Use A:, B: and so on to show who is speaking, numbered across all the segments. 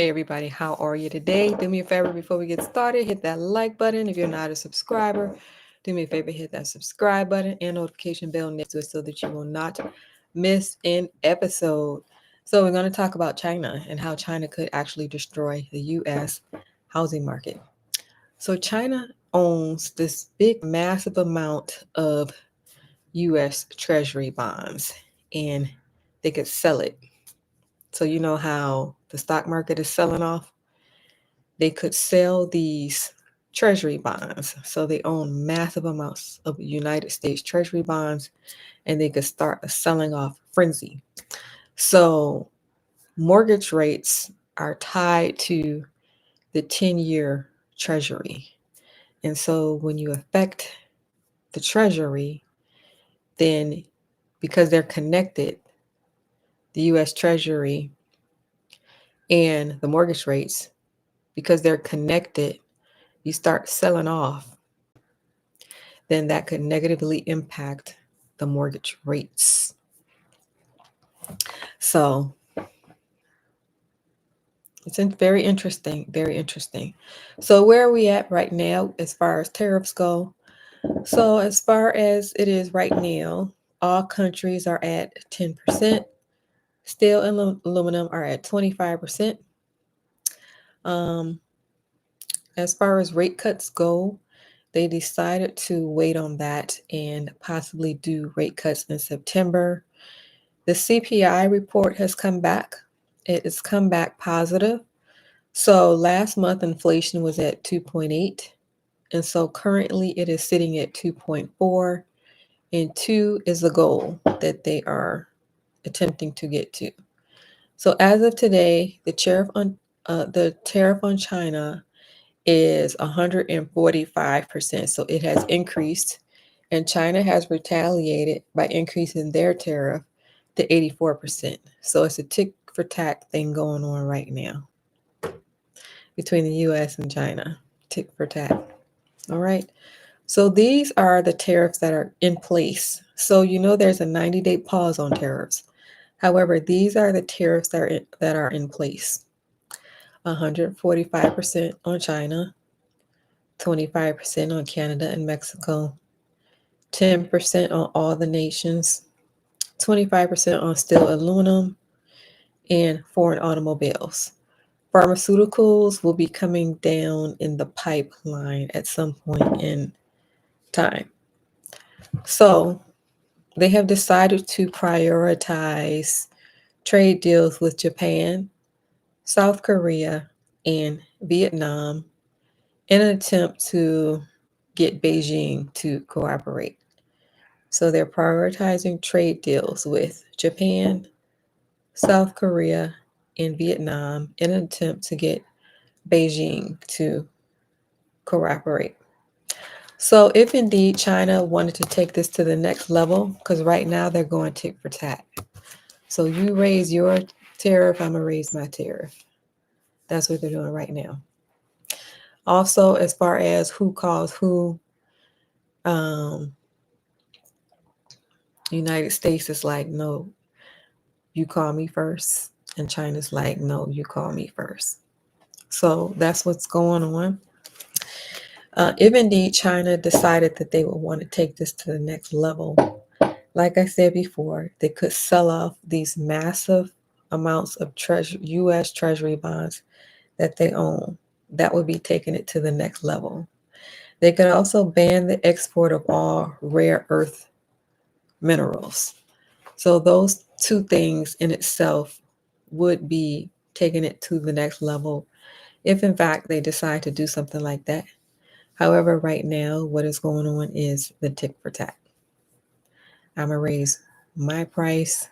A: Hey everybody, how are you today? Do me a favor before we get started, hit that like button. If you're not a subscriber, do me a favor, hit that subscribe button and notification bell next to it so that you will not miss an episode. So we're going to talk about China and how China could actually destroy the US housing market. So China owns this big massive amount of US Treasury bonds and they could sell it. So you know how the stock market is selling off? They could sell these treasury bonds. So they own massive amounts of United States treasury bonds and they could start a selling off frenzy. So mortgage rates are tied to the 10-year treasury. And so when you affect the treasury, then because they're connected, the US treasury and the mortgage rates, because they're connected, you start selling off, then that could negatively impact the mortgage rates. So it's very interesting, very interesting. So where are we at right now as far as tariffs go? So as far as it is right now, all countries are at 10%. Steel and aluminum are at 25%. Um, as far as rate cuts go, they decided to wait on that and possibly do rate cuts in September. The CPI report has come back. It has come back positive. So last month inflation was at 2.8. And so currently it is sitting at 2.4. And 2 is the goal that they are attempting to get to. So as of today, the tariff on China is 145%. So it has increased, and China has retaliated by increasing their tariff to 84%. So it's a tick for tack thing going on right now between the US and China. Tick for tack. All right. So these are the tariffs that are in place. So you know there's a 90-day pause on tariffs. However, these are the tariffs that are in place. 145% on China, 25% on Canada and Mexico, 10% on all the nations, 25% on steel, aluminum, and foreign automobiles. Pharmaceuticals will be coming down in the pipeline at some point in time. So they have decided to prioritize trade deals with Japan, South Korea, and Vietnam in an attempt to get Beijing to cooperate. So they're prioritizing trade deals with Japan, South Korea, and Vietnam in an attempt to get Beijing to cooperate. So if indeed China wanted to take this to the next level, because right now they're going tick for tack. So you raise your tariff, I'm going to raise my tariff. That's what they're doing right now. Also, as far as who calls who, um, United States is like, no, you call me first. And China's like, no, you call me first. So that's what's going on. If indeed China decided that they would want to take this to the next level, like I said before, they could sell off these massive amounts of U.S. Treasury bonds that they own. That would be taking it to the next level. They could also ban the export of all rare earth minerals. So those two things in itself would be taking it to the next level if in fact they decide to do something like that. However, right now, what is going on is the tick for tack. I'm going to raise my price.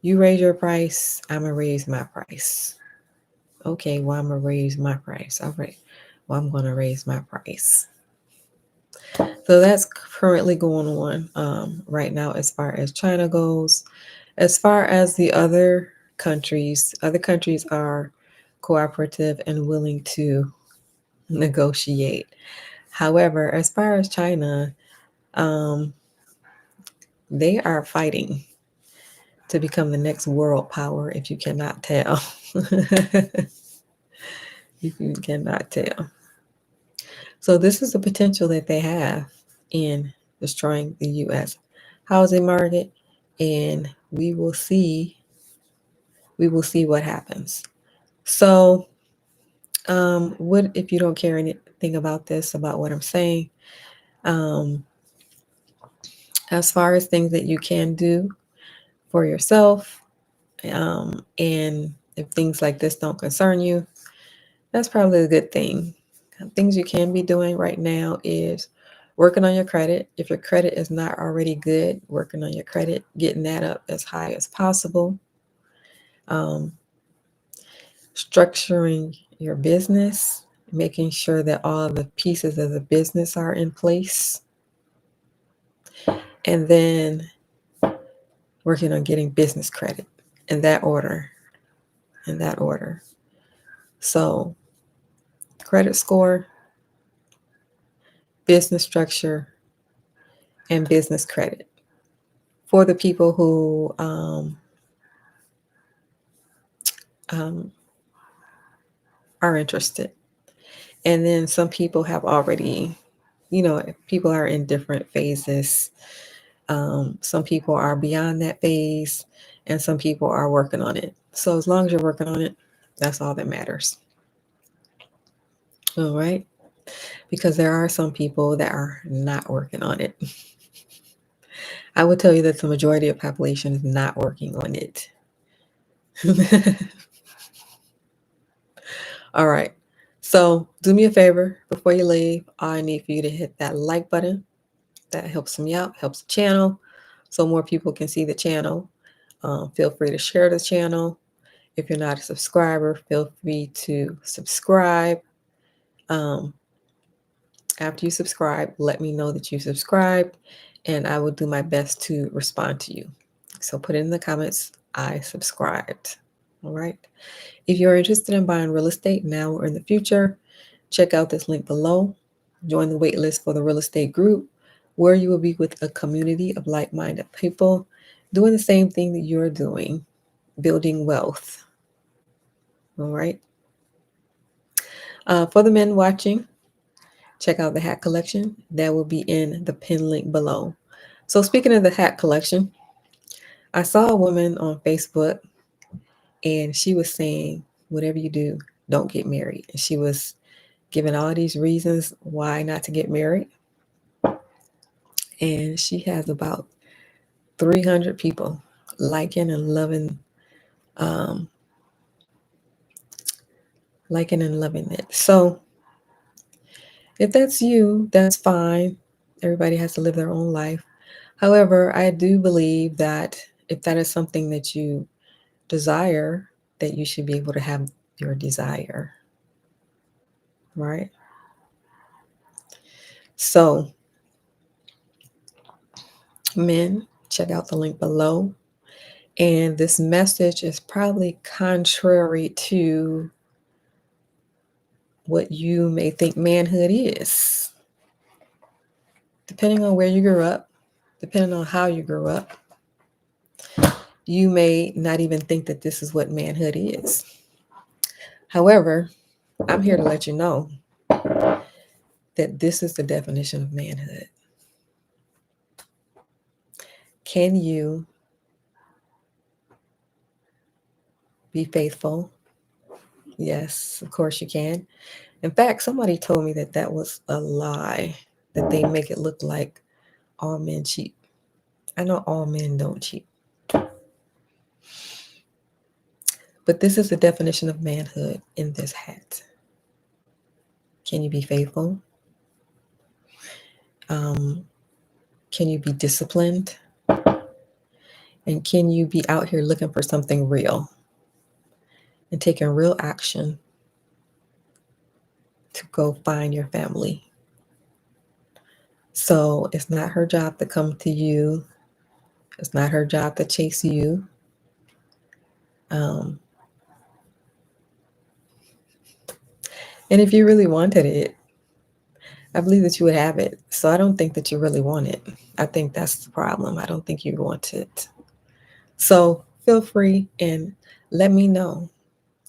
A: You raise your price. I'm going to raise my price. Okay, well, I'm going to raise my price. All right. Well, I'm going to raise my price. So that's currently going on right now as far as China goes. As far as the other countries are cooperative and willing to negotiate. However, as far as China, they are fighting to become the next world power, if you cannot tell. if you cannot tell. So this is the potential that they have in destroying the U.S. housing market, and we will see what happens. So, what if you don't care anything about this, about what I'm saying? Um, as far as things that you can do for yourself, and if things like this don't concern you, that's probably a good thing. Things you can be doing right now is working on your credit. If your credit is not already good, working on your credit, getting that up as high as possible. Um, Structuring your business, making sure that all the pieces of the business are in place, and then working on getting business credit in that order. In that order. So, credit score, business structure, and business credit. For the people who um, are interested. And then some people have already, people are in different phases. Some people are beyond that phase, and some people are working on it. So as long as you're working on it, that's all that matters. All right. Because there are some people that are not working on it. I would tell you that the majority of population is not working on it. All right. So do me a favor before you leave. I need for you to hit that like button. That helps me out, helps the channel, so more people can see the channel. Feel free to share the channel. If you're not a subscriber, feel free to subscribe. Um, After you subscribe, let me know that you subscribed, and I will do my best to respond to you. So put in the comments, I subscribed. All right. If you're interested in buying real estate now or in the future, check out this link below. Join the waitlist for the real estate group, where you will be with a community of like-minded people doing the same thing that you're doing, building wealth. All right. For the men watching, check out the hat collection. That will be in the pin link below. So speaking of the hat collection, I saw a woman on Facebook, and she was saying, whatever you do, don't get married. And she was giving all these reasons why not to get married. And she has about 300 people liking and loving um, it. So if that's you, that's fine. Everybody has to live their own life. However, I do believe that if that is something that you desire, that you should be able to have your desire, right? So, men, check out the link below. And this message is probably contrary to what you may think manhood is. Depending on where you grew up, depending on how you grew up, you may not even think that this is what manhood is. However, I'm here to let you know that this is the definition of manhood. Can you be faithful? Yes, of course you can. In fact, somebody told me that that was a lie, that they make it look like all men cheat. I know all men don't cheat. But this is the definition of manhood in this hat. Can you be faithful? Can you be disciplined? And can you be out here looking for something real and taking real action to go find your family? So it's not her job to come to you. It's not her job to chase you. And if you really wanted it, I believe that you would have it. So I don't think that you really want it. I think that's the problem. I don't think you want it. So feel free and let me know.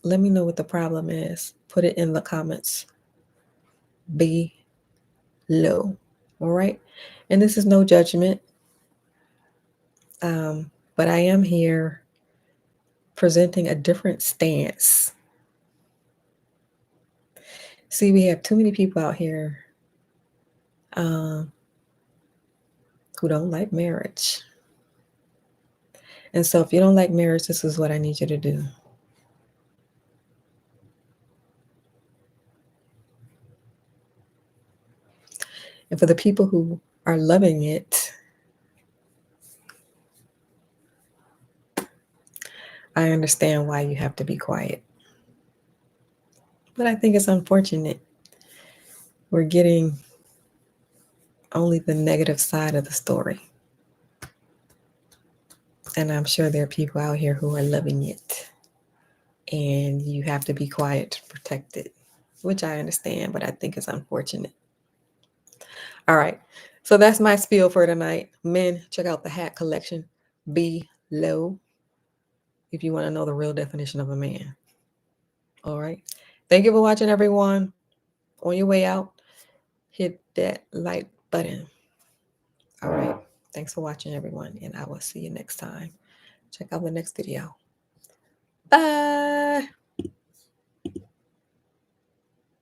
A: Let me know what the problem is. Put it in the comments below. All right. And this is no judgment. But I am here presenting a different stance. See, we have too many people out here who don't like marriage. And so if you don't like marriage, this is what I need you to do. And for the people who are loving it, I understand why you have to be quiet. But I think it's unfortunate we're getting only the negative side of the story. And I'm sure there are people out here who are loving it. And you have to be quiet to protect it, which I understand, but I think it's unfortunate. All right. So that's my spiel for tonight. Men, check out the hat collection below if you want to know the real definition of a man. All right. Thank you for watching, everyone. On your way out, hit that like button. All right. Thanks for watching, everyone, and I will see you next time. Check out the next video. Bye.